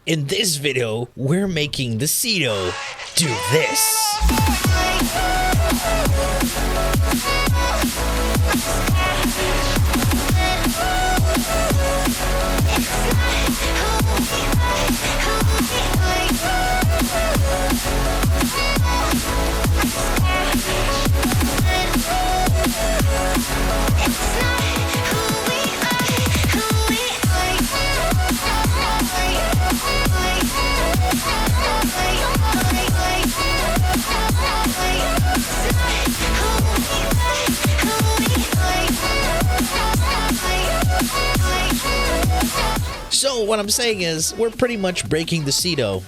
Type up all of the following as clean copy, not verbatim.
In this video, we're making the CEDO do this. So what I'm saying is, we're pretty much breaking the CEDO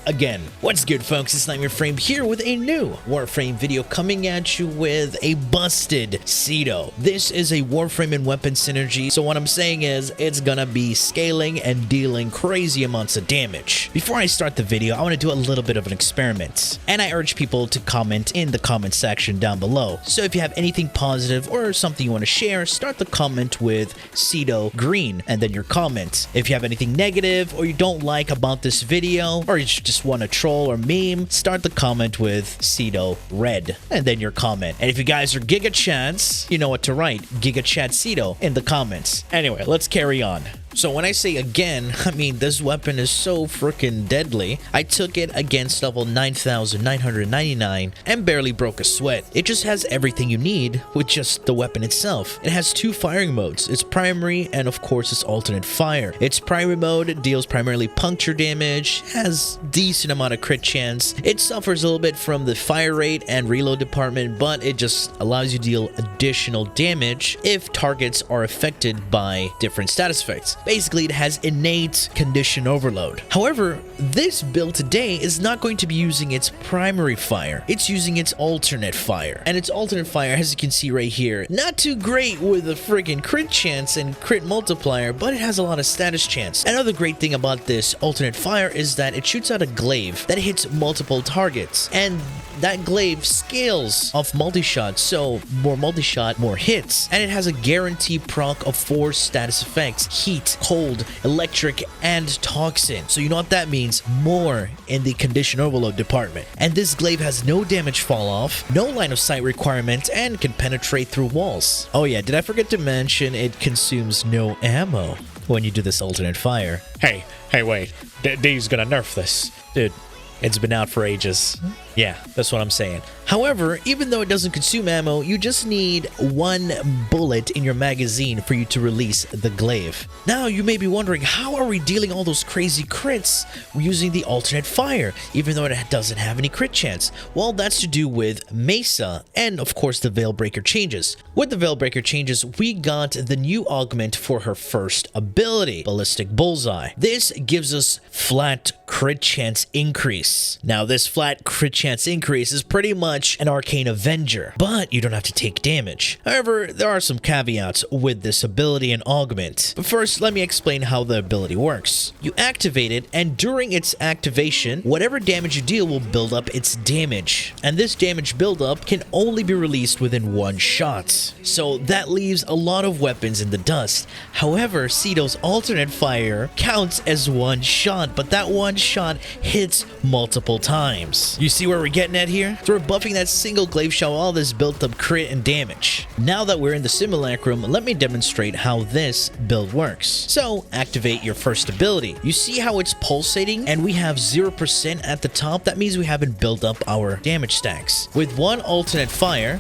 again. What's good, folks? It's WARFRAME here with a new WARFRAME video coming at you with a busted CEDO. This is a WARFRAME and weapon synergy, so what I'm saying is it's gonna be scaling and dealing crazy amounts of damage. Before I start the video, I want to do a little bit of an experiment, and I urge people to comment in the comment section down below. So if you have anything positive or something you want to share, start the comment with CEDO green and then your comment. If you have anything negative or you don't like about this video, or you just want to troll or meme, start the comment with CEDO red and then your comment. And if you guys are Giga Chads, you know what to write: Giga Chad CEDO in the comments. Anyway, let's carry on. So when I say again, I mean this weapon is so freaking deadly. I took it against level 9,999 and barely broke a sweat. It just has everything you need with just the weapon itself. It has two firing modes. It's primary and of course it's alternate fire. Its primary mode deals primarily puncture damage, has decent amount of crit chance. It suffers a little bit from the fire rate and reload department, but it just allows you to deal additional damage if targets are affected by different status effects. Basically, it has innate condition overload. However, this build today is not going to be using its primary fire. It's using its alternate fire. And its alternate fire, as you can see right here, not too great with a friggin' crit chance and crit multiplier, but it has a lot of status chance. Another great thing about this alternate fire is that it shoots out a glaive that hits multiple targets. And that glaive scales off multi-shot, so more multi-shot, more hits. And it has a guaranteed proc of 4 status effects: heat, cold, electric, and toxin. So you know what that means: more in the condition overload department. And this glaive has no damage fall off, no line of sight requirement, and can penetrate through walls. Oh yeah, did I forget to mention it consumes no ammo when you do this alternate fire. Hey, wait, D's gonna nerf this. Dude, it's been out for ages. Yeah, that's what I'm saying. However, even though it doesn't consume ammo, you just need 1 bullet in your magazine for you to release the glaive. Now, you may be wondering, how are we dealing all those crazy crits using the alternate fire, even though it doesn't have any crit chance? Well, that's to do with Mesa and, of course, the Veil Breaker changes. With the Veil Breaker changes, we got the new augment for her first ability, Ballistic Bullseye. This gives us flat crit chance increase. Now, this flat crit chance increase is pretty much an Arcane Avenger, but you don't have to take damage. However, there are some caveats with this ability and augment. But first, let me explain how the ability works. You activate it, and during its activation, whatever damage you deal will build up its damage. And this damage buildup can only be released within 1 shot. So that leaves a lot of weapons in the dust. However, CEDO's alternate fire counts as 1 shot, but that 1 shot hits multiple times. You see where we're getting at here? So we're buffing that single glaive shot with all this built up crit and damage. Now that we're in the simulacrum, let me demonstrate how this build works. So activate your first ability. You see how it's pulsating and we have 0% at the top? That means we haven't built up our damage stacks. With 1 alternate fire,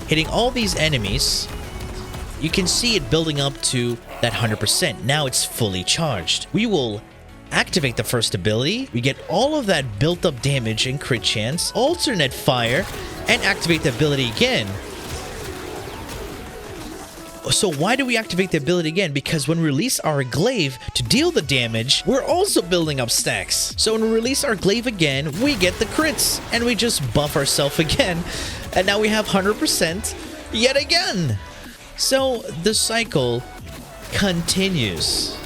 hitting all these enemies, you can see it building up to that 100%. Now it's fully charged. We will activate the first ability, we get all of that built up damage and crit chance, alternate fire, and activate the ability again. So why do we activate the ability again? Because when we release our glaive to deal the damage, we're also building up stacks. So when we release our glaive again, we get the crits, and we just buff ourselves again, and now we have 100% yet again. So the cycle continues.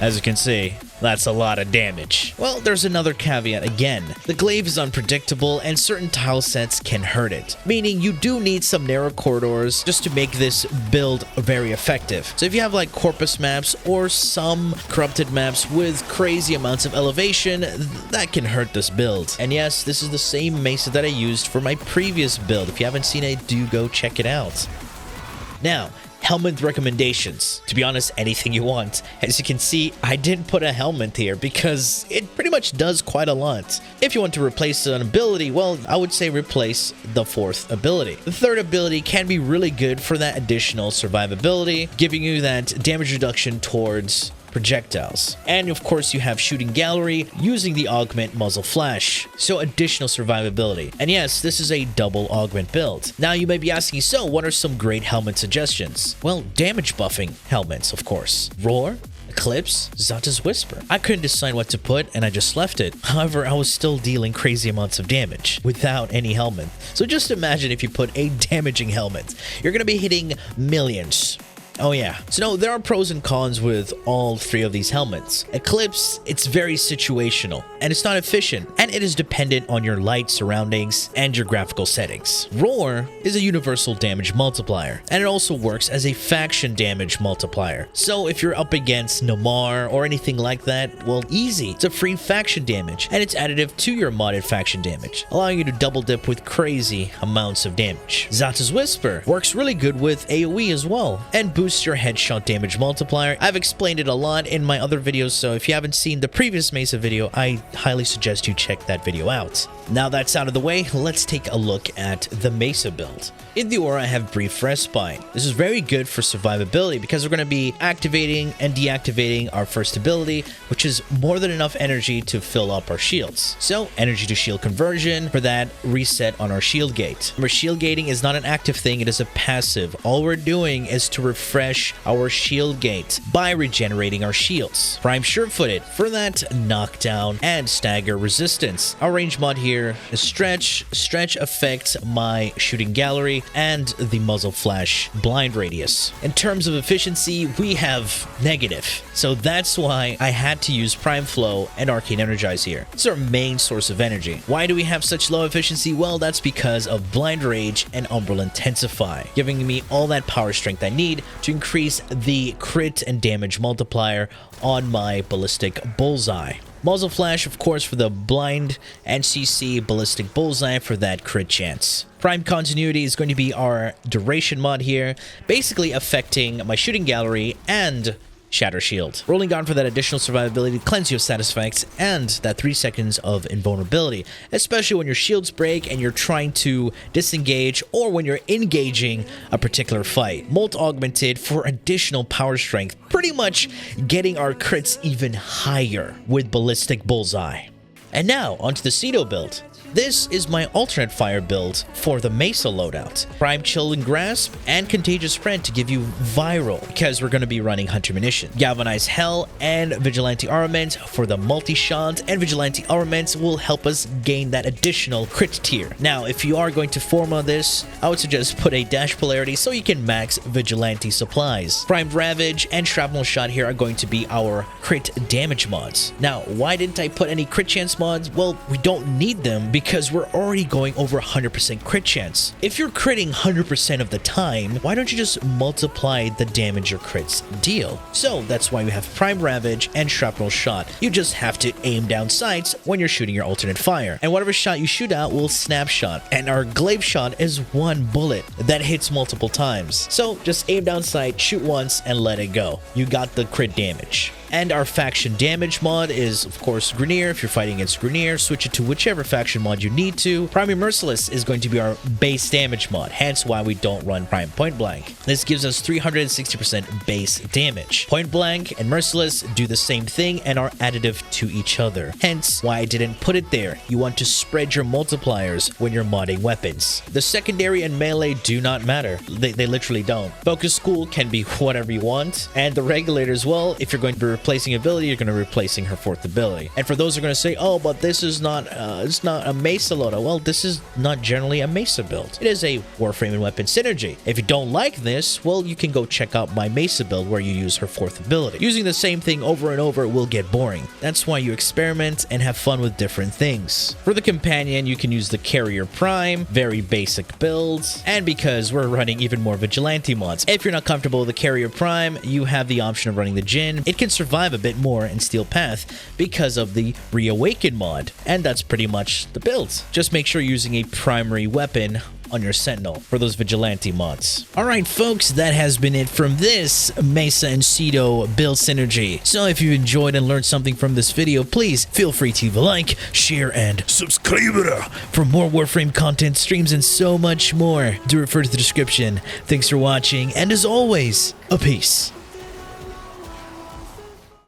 As you can see, That's a lot of damage. Well, there's another caveat again. The glaive is unpredictable and certain tile sets can hurt it, meaning you do need some narrow corridors just to make this build very effective. So if you have like Corpus maps or some corrupted maps with crazy amounts of elevation, that can hurt this build. And yes, this is the same Mesa that I used for my previous build. If you haven't seen it, do go check it out. Now, Helminth recommendations. To be honest, anything you want. As you can see, I didn't put a Helminth here because it pretty much does quite a lot. If you want to replace an ability, well, I would say replace the 4th ability. The 3rd ability can be really good for that additional survivability, giving you that damage reduction towards projectiles. And of course you have shooting gallery using the augment muzzle flash, so additional survivability. And yes, this is a double augment build. Now you may be asking, so what are some great helmet suggestions? Well, damage buffing helmets, of course. Roar, Eclipse, Zata's Whisper. I couldn't decide what to put and I just left it. However, I was still dealing crazy amounts of damage without any helmet. So just imagine if you put a damaging helmet. You're gonna be hitting millions. Oh yeah. So no, there are pros and cons with all 3 of these helmets. Eclipse, it's very situational, and it's not efficient, and it is dependent on your light surroundings and your graphical settings. Roar is a universal damage multiplier, and it also works as a faction damage multiplier. So if you're up against Namar or anything like that, well, easy. It's a free faction damage, and it's additive to your modded faction damage, allowing you to double dip with crazy amounts of damage. Zata's Whisper works really good with AoE as well, and boosts your headshot damage multiplier. I've explained it a lot in my other videos, so if you haven't seen the previous Mesa video, I highly suggest you check that video out. Now that's out of the way, let's take a look at the Mesa build. In the aura, I have Brief Respite. This is very good for survivability because we're going to be activating and deactivating our first ability, which is more than enough energy to fill up our shields. So, energy to shield conversion for that reset on our shield gate. Remember, shield gating is not an active thing, it is a passive. All we're doing is to refresh our shield gate by regenerating our shields. Prime Sure-Footed for that knockdown and stagger resistance. Our range mod here is Stretch. Stretch affects my shooting gallery and the muzzle flash blind radius. In terms of efficiency, we have negative. So that's why I had to use Prime Flow and Arcane Energize here. It's our main source of energy. Why do we have such low efficiency? Well, that's because of Blind Rage and Umbral Intensify, giving me all that power strength I need to increase the crit and damage multiplier on my ballistic bullseye. Muzzle Flash, of course, for the blind, and CC Ballistic Bullseye for that crit chance. Prime Continuity is going to be our duration mod here, basically affecting my shooting gallery and Shatter Shield. Rolling on for that additional survivability, cleanse you of status effects, and that 3 seconds of invulnerability, especially when your shields break and you're trying to disengage or when you're engaging a particular fight. Molt Augmented for additional power strength, pretty much getting our crits even higher with Ballistic Bullseye. And now, onto the CEDO build. This is my alternate fire build for the Mesa loadout. Prime Chill and Grasp and Contagious Spread to give you viral, because we're going to be running Hunter Munition. Galvanize Hell and Vigilante Armament for the multi-shot, and Vigilante Armament will help us gain that additional crit tier. Now, if you are going to forma this, I would suggest put a dash polarity so you can max Vigilante supplies. Primed Ravage and Shrapnel Shot here are going to be our crit damage mods. Now, why didn't I put any crit chance mods? Well, we don't need them because we're already going over 100% crit chance. If you're critting 100% of the time, why don't you just multiply the damage your crits deal? So that's why we have Prime Ravage and Shrapnel Shot. You just have to aim down sights when you're shooting your alternate fire, and whatever shot you shoot out will snapshot, and our glaive shot is one bullet that hits multiple times. So just aim down sight, shoot once, and let it go. You got the crit damage. And our faction damage mod is, of course, Grineer. If you're fighting against Grineer, switch it to whichever faction mod you need to. Prime Merciless is going to be our base damage mod, hence why we don't run Prime Point Blank. This gives us 360% base damage. Point Blank and Merciless do the same thing and are additive to each other, hence why I didn't put it there. You want to spread your multipliers when you're modding weapons. The secondary and melee do not matter. They literally don't. Focus School can be whatever you want, and the Regulator as well, if you're going to be replacing ability, you're going to be replacing her 4th ability. And for those who are going to say, oh, but this is not, it's not a Mesa loadout. Well, this is not generally a Mesa build. It is a Warframe and weapon synergy. If you don't like this, well, you can go check out my Mesa build where you use her 4th ability. Using the same thing over and over will get boring. That's why you experiment and have fun with different things. For the companion, you can use the Carrier Prime, very basic builds, and because we're running even more vigilante mods. If you're not comfortable with the Carrier Prime, you have the option of running the Jinn. It can survive a bit more in Steel Path because of the Reawaken mod, and that's pretty much the build. Just make sure you're using a primary weapon on your Sentinel for those vigilante mods. Alright folks, that has been it from this Mesa and CEDO build synergy. So if you enjoyed and learned something from this video, please feel free to leave a like, share, and subscribe for more Warframe content, streams, and so much more. Do refer to the description. Thanks for watching, and as always, a peace.